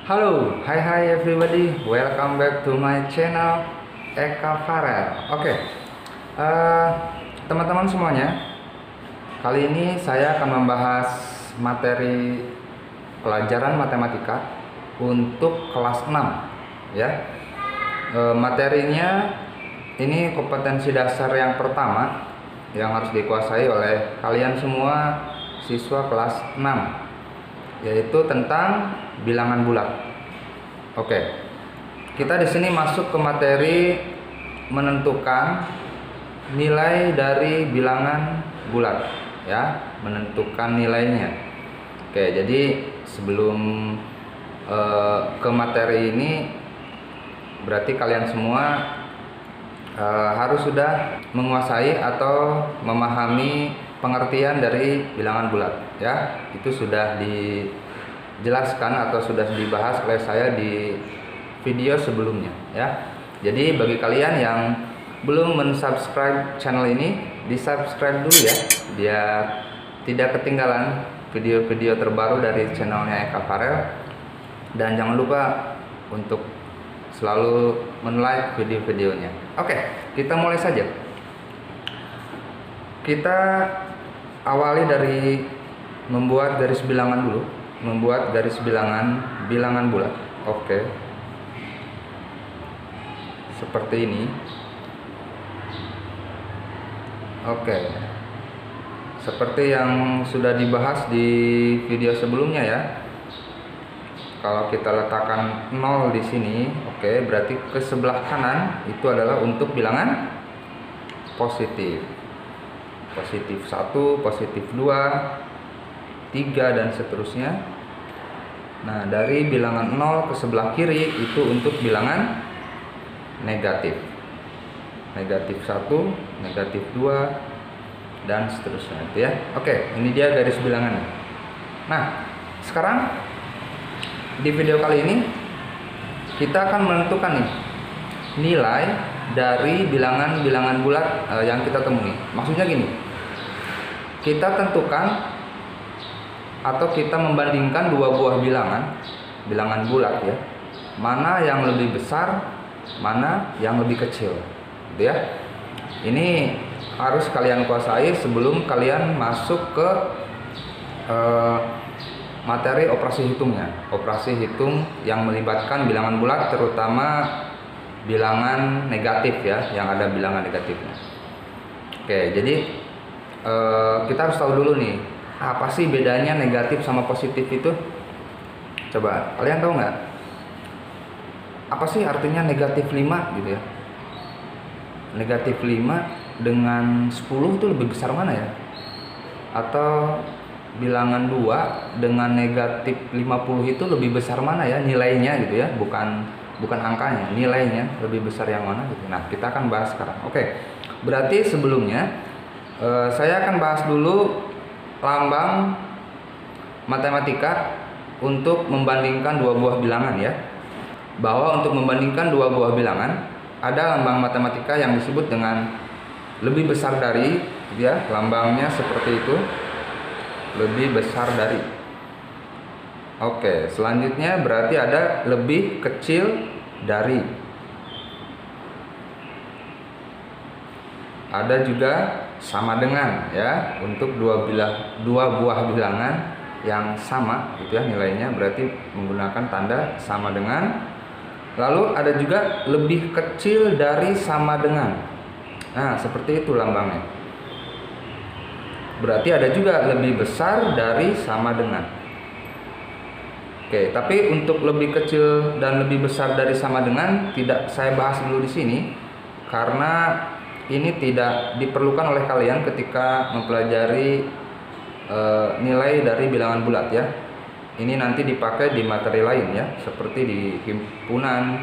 Halo, hi everybody, welcome back to my channel Eka Farel. Eh, teman-teman semuanya, kali ini saya akan membahas materi pelajaran matematika untuk kelas 6 ya. Materinya ini kompetensi dasar yang pertama yang harus dikuasai oleh kalian semua siswa kelas 6, yaitu tentang bilangan bulat. Kita di sini masuk ke materi menentukan nilai dari bilangan bulat ya, menentukan nilainya. Jadi sebelum ke materi ini berarti kalian semua harus sudah menguasai atau memahami pengertian dari bilangan bulat ya. Itu sudah dijelaskan atau sudah dibahas oleh saya di video sebelumnya ya. Jadi bagi kalian yang belum mensubscribe channel ini, di-subscribe dulu ya, biar tidak ketinggalan video-video terbaru dari channelnya Eka Farel. Dan jangan lupa untuk selalu men-like video-videonya. Kita mulai saja. Kita awali dari membuat garis bilangan dulu, membuat garis bilangan bulat. Seperti ini. Seperti yang sudah dibahas di video sebelumnya ya. Kalau kita letakkan 0 di sini, berarti ke sebelah kanan itu adalah untuk bilangan positif. Positif 1, positif 2, 3 dan seterusnya. Nah, dari bilangan 0 ke sebelah kiri itu untuk bilangan negatif. Negatif 1, negatif 2 dan seterusnya itu ya. Ini dia garis bilangannya. Nah, sekarang di video kali ini kita akan menentukan nih nilai dari bilangan bulat yang kita temui. Maksudnya gini, kita tentukan atau kita membandingkan dua buah bilangan bulat ya, mana yang lebih besar, mana yang lebih kecil gitu ya. Ini harus kalian kuasai sebelum kalian masuk ke materi operasi hitungnya. Operasi hitung yang melibatkan bilangan bulat, terutama bilangan negatif ya, yang ada bilangan negatifnya. Jadi kita harus tahu dulu nih, apa sih bedanya negatif sama positif itu? Coba kalian tahu nggak? Apa sih artinya negatif 5 gitu ya? Negatif 5 dengan 10 itu lebih besar mana ya? Atau bilangan 2 dengan negatif 50 itu lebih besar mana ya nilainya gitu ya, bukan angkanya, nilainya lebih besar yang mana gitu. Nah, kita akan bahas sekarang. Berarti sebelumnya saya akan bahas dulu lambang matematika untuk membandingkan dua buah bilangan ya. Bahwa untuk membandingkan dua buah bilangan ada lambang matematika yang disebut dengan lebih besar dari ya, lambangnya seperti itu, lebih besar dari. Selanjutnya berarti ada lebih kecil dari. Ada juga sama dengan ya, untuk dua buah bilangan yang sama gitu ya nilainya, berarti menggunakan tanda sama dengan. Lalu ada juga lebih kecil dari sama dengan. Nah, seperti itu lambangnya. Berarti ada juga lebih besar dari sama dengan. Tapi untuk lebih kecil dan lebih besar dari sama dengan tidak saya bahas dulu di sini, karena ini tidak diperlukan oleh kalian ketika mempelajari nilai dari bilangan bulat ya. Ini nanti dipakai di materi lain ya, seperti di himpunan,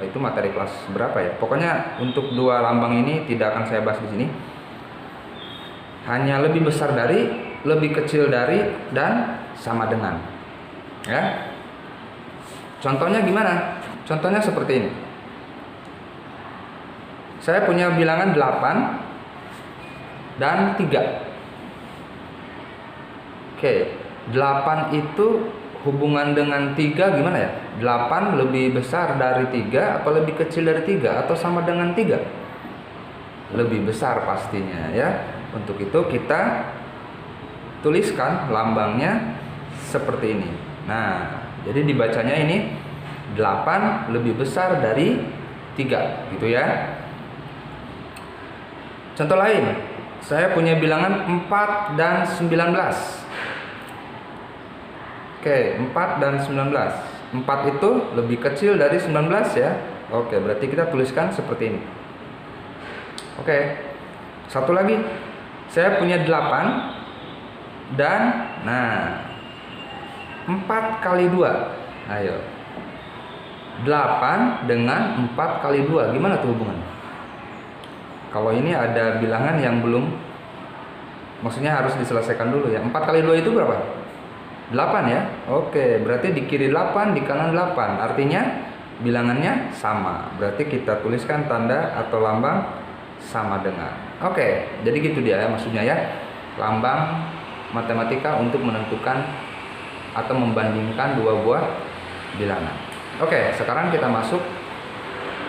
itu materi kelas berapa ya. Pokoknya untuk dua lambang ini tidak akan saya bahas di sini. Hanya lebih besar dari, lebih kecil dari, dan sama dengan ya. Contohnya gimana? Contohnya seperti ini. Saya punya bilangan 8 dan 3. 8 itu hubungan dengan 3 gimana ya? 8 lebih besar dari 3 apa lebih kecil dari 3 atau sama dengan 3? Lebih besar pastinya ya. Untuk itu kita tuliskan lambangnya seperti ini. Nah, jadi dibacanya ini 8 lebih besar dari 3 gitu ya. Contoh lain, saya punya bilangan 4 dan 19. Oke, 4 dan 19. 4 itu lebih kecil dari 19 ya. Oke, berarti kita tuliskan seperti ini. Oke, satu lagi. Saya punya 8 dan 4 kali 2. Ayo. 8 dengan 4 kali 2. Gimana tuh hubungannya? Kalau ini ada bilangan yang belum, maksudnya harus diselesaikan dulu ya. 4 kali 2 itu berapa? 8 ya. Oke, berarti di kiri 8, di kanan 8. Artinya bilangannya sama. Berarti kita tuliskan tanda atau lambang sama dengan. Oke, jadi gitu dia ya maksudnya ya. Lambang matematika untuk menentukan atau membandingkan dua buah bilangan. Oke, sekarang kita masuk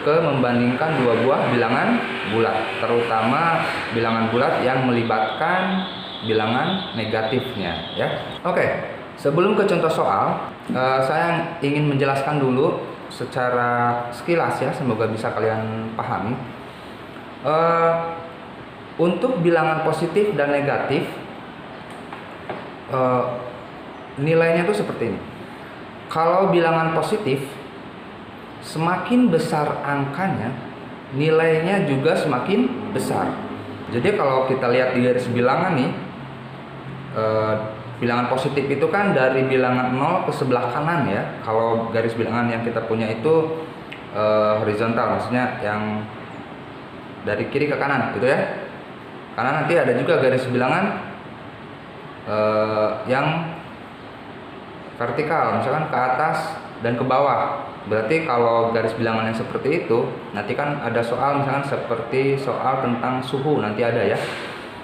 ke membandingkan dua buah bilangan bulat, terutama bilangan bulat yang melibatkan bilangan negatifnya ya. Oke. Sebelum ke contoh soal, saya ingin menjelaskan dulu secara sekilas ya, semoga bisa kalian pahami. Untuk bilangan positif dan negatif, nilainya itu seperti ini. Kalau bilangan positif, semakin besar angkanya, nilainya juga semakin besar. Jadi kalau kita lihat di garis bilangan nih, bilangan positif itu kan dari bilangan 0 ke sebelah kanan ya. Kalau garis bilangan yang kita punya itu horizontal, maksudnya yang dari kiri ke kanan gitu ya. Karena nanti ada juga garis bilangan yang vertikal, misalkan ke atas dan ke bawah. Berarti kalau garis bilangan yang seperti itu, nanti kan ada soal misalkan seperti soal tentang suhu nanti ada ya.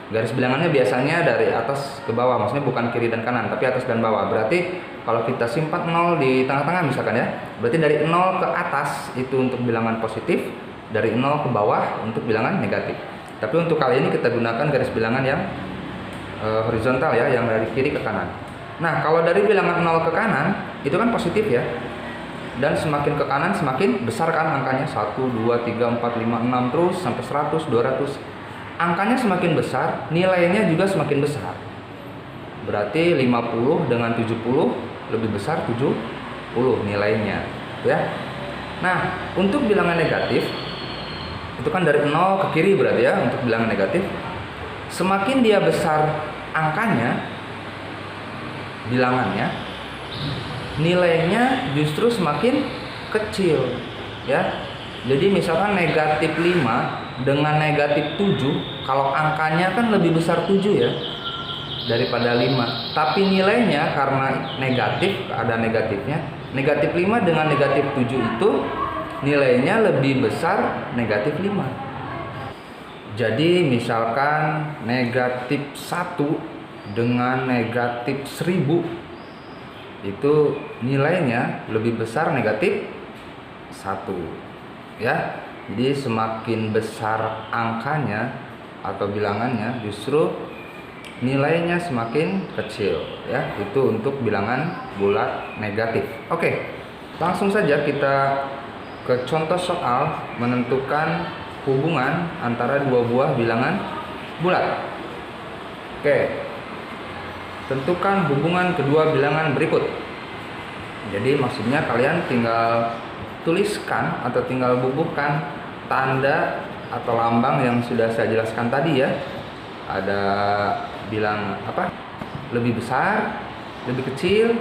Garis bilangannya biasanya dari atas ke bawah, maksudnya bukan kiri dan kanan, tapi atas dan bawah. Berarti kalau kita simpan 0 di tengah-tengah misalkan ya, berarti dari 0 ke atas itu untuk bilangan positif, dari 0 ke bawah untuk bilangan negatif. Tapi untuk kali ini kita gunakan garis bilangan yang horizontal ya, yang dari kiri ke kanan. Nah, kalau dari bilangan 0 ke kanan, itu kan positif ya. Dan semakin ke kanan semakin besar kan angkanya, 1, 2, 3, 4, 5, 6 terus sampai 100, 200. Angkanya semakin besar, nilainya juga semakin besar. Berarti 50 dengan 70 lebih besar 70 nilainya, ya. Nah, untuk bilangan negatif itu kan dari 0 ke kiri berarti ya untuk bilangan negatif. Semakin dia besar angkanya, bilangannya, nilainya justru semakin kecil, ya. Jadi misalkan negatif 5 dengan negatif 7, kalau angkanya kan lebih besar 7 ya daripada 5, tapi nilainya karena negatif, ada negatifnya, negatif 5 dengan negatif 7 itu nilainya lebih besar negatif 5. Jadi misalkan negatif 1 dengan negatif 1000 itu nilainya lebih besar negatif 1 ya. Jadi semakin besar angkanya atau bilangannya justru nilainya semakin kecil ya. Itu untuk bilangan bulat negatif. Oke, langsung saja kita ke contoh soal menentukan hubungan antara dua buah bilangan bulat. Oke, tentukan hubungan kedua bilangan berikut. Jadi maksudnya kalian tinggal tuliskan atau tinggal bubuhkan tanda atau lambang yang sudah saya jelaskan tadi ya. Ada bilang apa? Lebih besar, lebih kecil,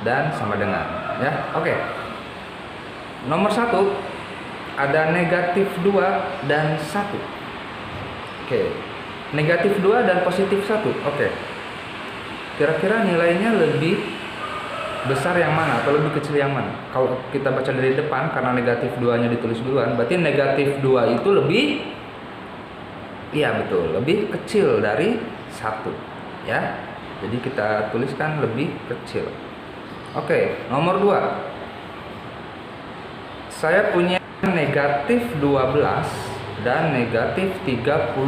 dan sama dengan ya. Oke. Nomor 1 ada negatif 2 dan 1. Oke. Negatif 2 dan positif 1. Oke. Kira-kira nilainya lebih besar yang mana atau lebih kecil yang mana? Kalau kita baca dari depan, karena negatif 2-nya ditulis duluan, berarti negatif 2 itu lebih, iya betul, lebih kecil dari 1 ya. Jadi kita tuliskan lebih kecil. Oke, nomor 2. Saya punya negatif 12 dan negatif 36.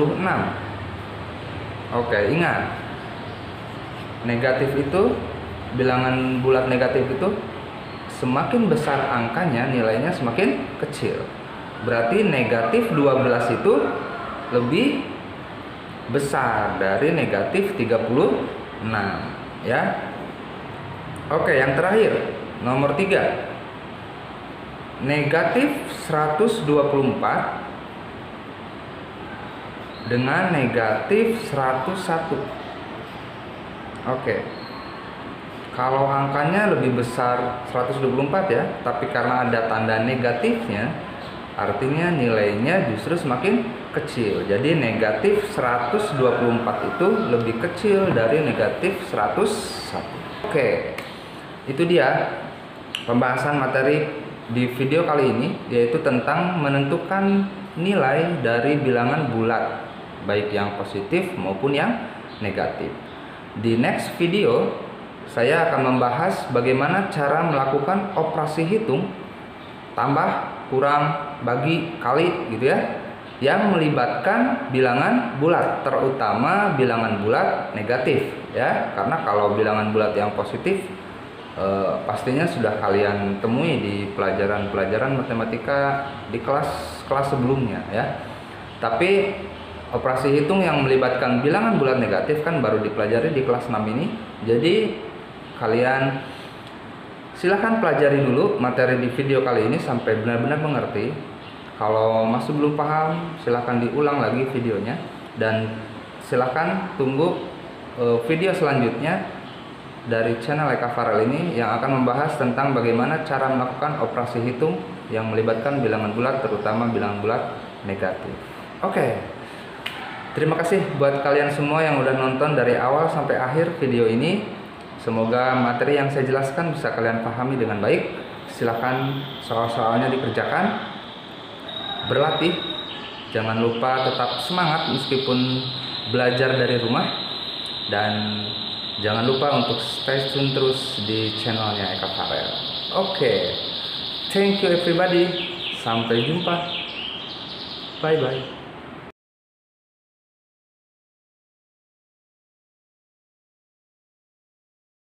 Oke, ingat. Negatif itu, bilangan bulat negatif itu semakin besar angkanya, nilainya semakin kecil. Berarti negatif 12 itu lebih besar dari negatif 36 ya. Oke, yang terakhir nomor 3. Negatif 124 dengan negatif 101. Oke. Kalau angkanya lebih besar 124 ya, tapi karena ada tanda negatifnya, artinya nilainya justru semakin kecil. Jadi negatif 124 itu lebih kecil dari negatif 101. Oke. Itu dia pembahasan materi di video kali ini, yaitu tentang menentukan nilai dari bilangan bulat, baik yang positif maupun yang negatif. Di next video saya akan membahas bagaimana cara melakukan operasi hitung tambah, kurang, bagi, kali gitu ya, yang melibatkan bilangan bulat, terutama bilangan bulat negatif ya. Karena kalau bilangan bulat yang positif pastinya sudah kalian temui di pelajaran-pelajaran matematika di kelas sebelumnya ya. Tapi operasi hitung yang melibatkan bilangan bulat negatif kan baru dipelajari di kelas 6 ini. Jadi kalian silahkan pelajari dulu materi di video kali ini sampai benar-benar mengerti. Kalau masih belum paham, silahkan diulang lagi videonya. Dan silahkan tunggu video selanjutnya dari channel Eka Farel ini yang akan membahas tentang bagaimana cara melakukan operasi hitung yang melibatkan bilangan bulat, terutama bilangan bulat negatif. Oke. Terima kasih buat kalian semua yang udah nonton dari awal sampai akhir video ini. Semoga materi yang saya jelaskan bisa kalian pahami dengan baik. Silahkan soal-soalnya dikerjakan, berlatih. Jangan lupa tetap semangat meskipun belajar dari rumah. Dan jangan lupa untuk stay tune terus di channelnya Eka Farel. Oke. Thank you everybody. Sampai jumpa. Bye bye.